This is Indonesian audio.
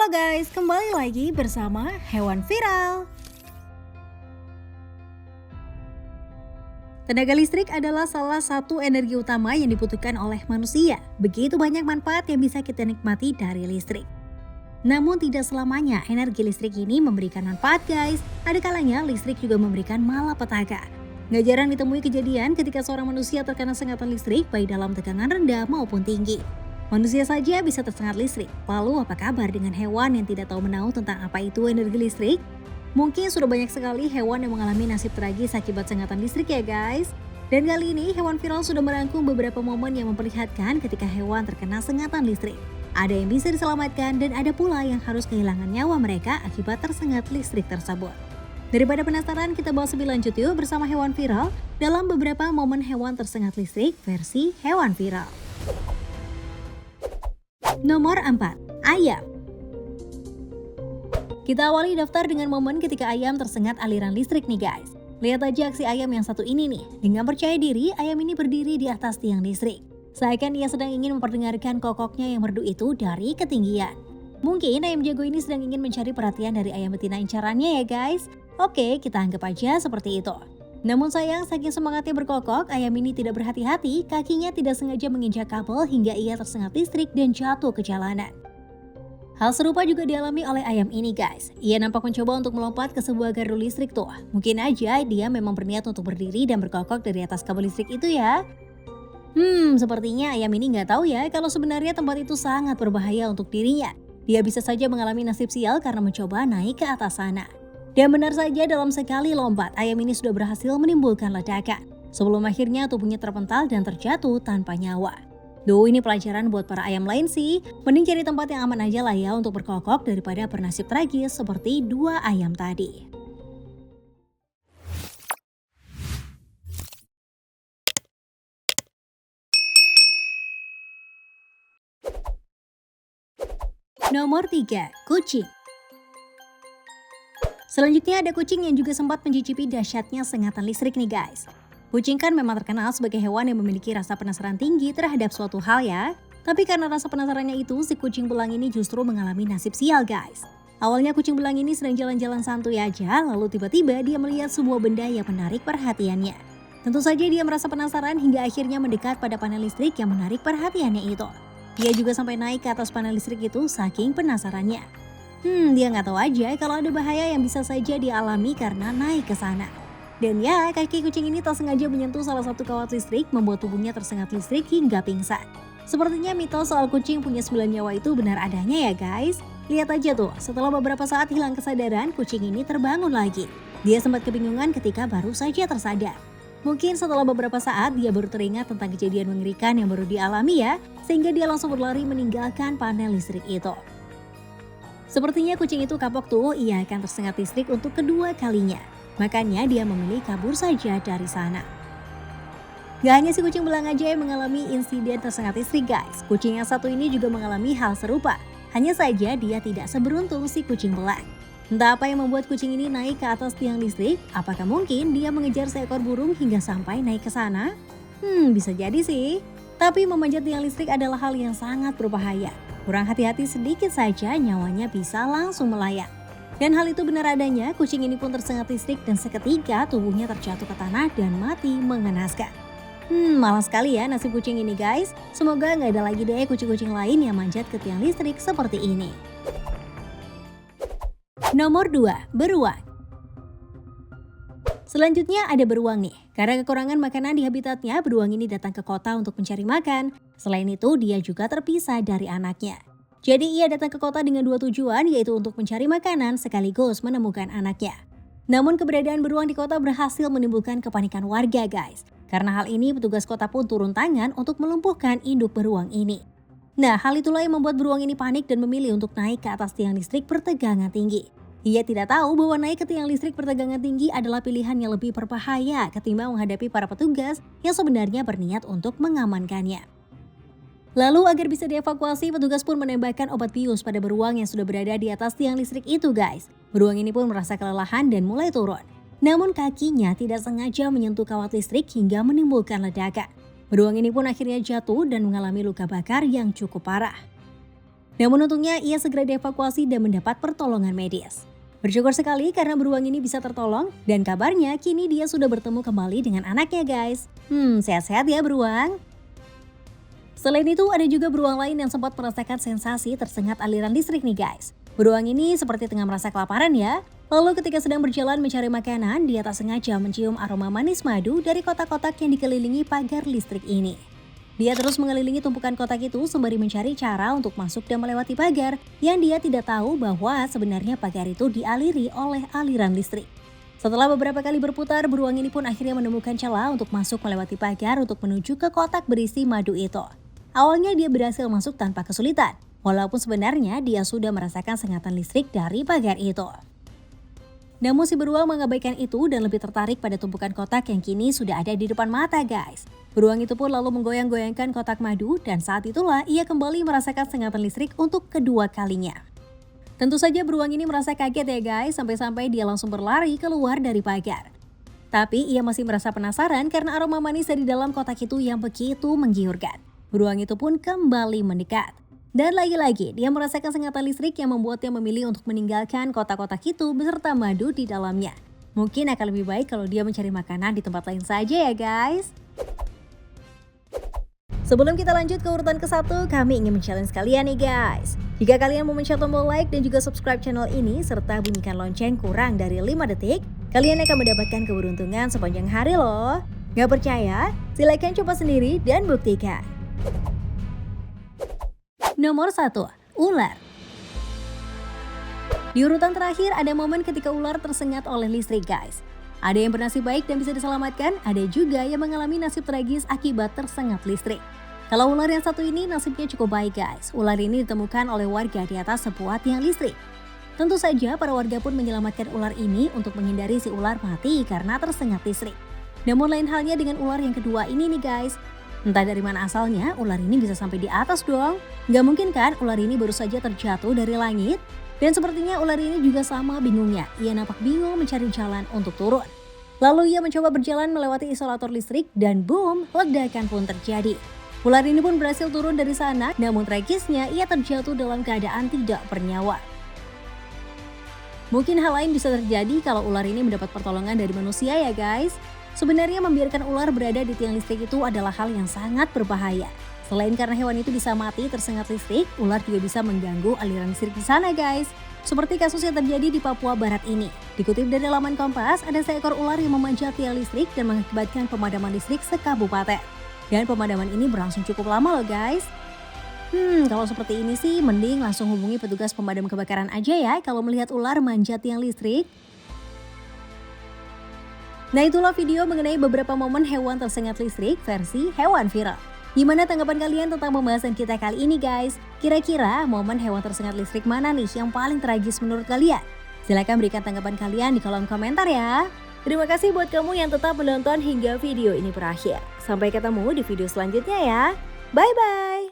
Halo guys, kembali lagi bersama Hewan Viral. Tenaga listrik adalah salah satu energi utama yang dibutuhkan oleh manusia. Begitu banyak manfaat yang bisa kita nikmati dari listrik. Namun tidak selamanya energi listrik ini memberikan manfaat guys. Ada kalanya listrik juga memberikan malapetaka. Nggak jarang ditemui kejadian ketika seorang manusia terkena sengatan listrik baik dalam tegangan rendah maupun tinggi. Manusia saja bisa tersengat listrik. Lalu apa kabar dengan hewan yang tidak tahu menahu tentang apa itu energi listrik? Mungkin sudah banyak sekali hewan yang mengalami nasib tragis akibat sengatan listrik ya guys. Dan kali ini Hewan Viral sudah merangkum beberapa momen yang memperlihatkan ketika hewan terkena sengatan listrik. Ada yang bisa diselamatkan dan ada pula yang harus kehilangan nyawa mereka akibat tersengat listrik tersebut. Daripada penasaran, kita bahas lebih lanjut yuk bersama Hewan Viral dalam beberapa momen hewan tersengat listrik versi Hewan Viral. Nomor 4. Ayam. Kita awali daftar dengan momen ketika ayam tersengat aliran listrik nih guys. Lihat aja aksi ayam yang satu ini nih. Dengan percaya diri, ayam ini berdiri di atas tiang listrik. Seakan ia sedang ingin memperdengarkan kokoknya yang merdu itu dari ketinggian. Mungkin ayam jago ini sedang ingin mencari perhatian dari ayam betina incarannya ya guys. Oke, kita anggap aja seperti itu. Namun sayang, saking semangatnya berkokok, ayam ini tidak berhati-hati, kakinya tidak sengaja menginjak kabel hingga ia tersengat listrik dan jatuh ke jalanan. Hal serupa juga dialami oleh ayam ini guys. Ia nampak mencoba untuk melompat ke sebuah gardu listrik tuh. Mungkin aja dia memang berniat untuk berdiri dan berkokok dari atas kabel listrik itu ya. Sepertinya ayam ini nggak tahu ya kalau sebenarnya tempat itu sangat berbahaya untuk dirinya. Dia bisa saja mengalami nasib sial karena mencoba naik ke atas sana. Dan benar saja dalam sekali lompat, ayam ini sudah berhasil menimbulkan ledakan. Sebelum akhirnya tubuhnya terpental dan terjatuh tanpa nyawa. Duh, ini pelajaran buat para ayam lain sih. Mending cari tempat yang aman aja lah ya untuk berkokok daripada bernasib tragis seperti dua ayam tadi. Nomor 3. Kucing. Selanjutnya ada kucing yang juga sempat mencicipi dahsyatnya sengatan listrik nih guys. Kucing kan memang terkenal sebagai hewan yang memiliki rasa penasaran tinggi terhadap suatu hal ya. Tapi karena rasa penasarannya itu, si kucing belang ini justru mengalami nasib sial guys. Awalnya kucing belang ini sedang jalan-jalan santuy aja, lalu tiba-tiba dia melihat sebuah benda yang menarik perhatiannya. Tentu saja dia merasa penasaran hingga akhirnya mendekat pada panel listrik yang menarik perhatiannya itu. Dia juga sampai naik ke atas panel listrik itu saking penasarannya. Dia nggak tahu aja kalau ada bahaya yang bisa saja dialami karena naik ke sana. Dan ya, kaki kucing ini tak sengaja menyentuh salah satu kawat listrik membuat tubuhnya tersengat listrik hingga pingsan. Sepertinya mitos soal kucing punya 9 nyawa itu benar adanya ya guys. Lihat aja tuh, setelah beberapa saat hilang kesadaran, kucing ini terbangun lagi. Dia sempat kebingungan ketika baru saja tersadar. Mungkin setelah beberapa saat dia baru teringat tentang kejadian mengerikan yang baru dialami ya, sehingga dia langsung berlari meninggalkan panel listrik itu. Sepertinya kucing itu kapok tuh, ia akan tersengat listrik untuk kedua kalinya. Makanya dia memilih kabur saja dari sana. Gak hanya si kucing belang aja yang mengalami insiden tersengat listrik guys. Kucing yang satu ini juga mengalami hal serupa. Hanya saja dia tidak seberuntung si kucing belang. Entah apa yang membuat kucing ini naik ke atas tiang listrik. Apakah mungkin dia mengejar seekor burung hingga sampai naik ke sana? Bisa jadi sih. Tapi memanjat tiang listrik adalah hal yang sangat berbahaya. Kurang hati-hati sedikit saja nyawanya bisa langsung melayang. Dan hal itu benar adanya, kucing ini pun tersengat listrik dan seketika tubuhnya terjatuh ke tanah dan mati mengenaskan. Malas sekali ya nasib kucing ini guys. Semoga nggak ada lagi deh kucing-kucing lain yang manjat ke tiang listrik seperti ini. Nomor 2. Beruang. Selanjutnya ada beruang nih. Karena kekurangan makanan di habitatnya, beruang ini datang ke kota untuk mencari makan. Selain itu, dia juga terpisah dari anaknya. Jadi ia datang ke kota dengan dua tujuan, yaitu untuk mencari makanan sekaligus menemukan anaknya. Namun keberadaan beruang di kota berhasil menimbulkan kepanikan warga guys. Karena hal ini, petugas kota pun turun tangan untuk melumpuhkan induk beruang ini. Nah, hal itulah yang membuat beruang ini panik dan memilih untuk naik ke atas tiang listrik bertegangan tinggi. Ia tidak tahu bahwa naik ke tiang listrik bertegangan tinggi adalah pilihan yang lebih berbahaya ketimbang menghadapi para petugas yang sebenarnya berniat untuk mengamankannya. Lalu agar bisa dievakuasi, petugas pun menembakkan obat bius pada beruang yang sudah berada di atas tiang listrik itu guys. Beruang ini pun merasa kelelahan dan mulai turun. Namun kakinya tidak sengaja menyentuh kawat listrik hingga menimbulkan ledakan. Beruang ini pun akhirnya jatuh dan mengalami luka bakar yang cukup parah. Namun untungnya ia segera dievakuasi dan mendapat pertolongan medis. Bersyukur sekali karena beruang ini bisa tertolong dan kabarnya kini dia sudah bertemu kembali dengan anaknya guys. Sehat-sehat ya beruang. Selain itu ada juga beruang lain yang sempat merasakan sensasi tersengat aliran listrik nih guys. Beruang ini seperti tengah merasa kelaparan ya. Lalu ketika sedang berjalan mencari makanan, dia tak sengaja mencium aroma manis madu dari kotak-kotak yang dikelilingi pagar listrik ini. Dia terus mengelilingi tumpukan kotak itu sembari mencari cara untuk masuk dan melewati pagar yang dia tidak tahu bahwa sebenarnya pagar itu dialiri oleh aliran listrik. Setelah beberapa kali berputar, beruang ini pun akhirnya menemukan celah untuk masuk melewati pagar untuk menuju ke kotak berisi madu itu. Awalnya dia berhasil masuk tanpa kesulitan, walaupun sebenarnya dia sudah merasakan sengatan listrik dari pagar itu. Namun si beruang mengabaikan itu dan lebih tertarik pada tumpukan kotak yang kini sudah ada di depan mata guys. Beruang itu pun lalu menggoyang-goyangkan kotak madu dan saat itulah ia kembali merasakan sengatan listrik untuk kedua kalinya. Tentu saja beruang ini merasa kaget ya guys, sampai-sampai dia langsung berlari keluar dari pagar. Tapi ia masih merasa penasaran karena aroma manis dari dalam kotak itu yang begitu menggiurkan. Beruang itu pun kembali mendekat. Dan lagi-lagi dia merasakan sengatan listrik yang membuatnya memilih untuk meninggalkan kotak-kotak itu beserta madu di dalamnya. Mungkin akan lebih baik kalau dia mencari makanan di tempat lain saja ya guys. Sebelum kita lanjut ke urutan ke-1, kami ingin men-challenge kalian nih guys. Jika kalian mau mencet tombol like dan juga subscribe channel ini serta bunyikan lonceng kurang dari 5 detik, kalian akan mendapatkan keberuntungan sepanjang hari loh. Gak percaya? Silahkan coba sendiri dan buktikan. Nomor 1. Ular. Di urutan terakhir ada momen ketika ular tersengat oleh listrik guys. Ada yang bernasib baik dan bisa diselamatkan, ada juga yang mengalami nasib tragis akibat tersengat listrik. Kalau ular yang satu ini nasibnya cukup baik guys. Ular ini ditemukan oleh warga di atas sebuah tiang listrik. Tentu saja para warga pun menyelamatkan ular ini untuk menghindari si ular mati karena tersengat listrik. Namun lain halnya dengan ular yang kedua ini nih guys. Entah dari mana asalnya, ular ini bisa sampai di atas dong. Gak mungkin kan ular ini baru saja terjatuh dari langit? Dan sepertinya ular ini juga sama bingungnya. Ia nampak bingung mencari jalan untuk turun. Lalu ia mencoba berjalan melewati isolator listrik dan boom, ledakan pun terjadi. Ular ini pun berhasil turun dari sana, namun tragisnya ia terjatuh dalam keadaan tidak bernyawa. Mungkin hal lain bisa terjadi kalau ular ini mendapat pertolongan dari manusia ya guys. Sebenarnya membiarkan ular berada di tiang listrik itu adalah hal yang sangat berbahaya. Selain karena hewan itu bisa mati tersengat listrik, ular juga bisa mengganggu aliran listrik di sana guys. Seperti kasus yang terjadi di Papua Barat ini. Dikutip dari laman Kompas, ada seekor ular yang memanjat tiang listrik dan mengakibatkan pemadaman listrik sekabupaten. Dan pemadaman ini berlangsung cukup lama loh guys. Kalau seperti ini sih mending langsung hubungi petugas pemadam kebakaran aja ya kalau melihat ular manjat tiang listrik. Nah itulah video mengenai beberapa momen hewan tersengat listrik versi hewan viral. Gimana tanggapan kalian tentang pembahasan kita kali ini guys? Kira-kira momen hewan tersengat listrik mana nih yang paling tragis menurut kalian? Silahkan berikan tanggapan kalian di kolom komentar ya. Terima kasih buat kamu yang tetap menonton hingga video ini berakhir. Sampai ketemu di video selanjutnya ya. Bye-bye.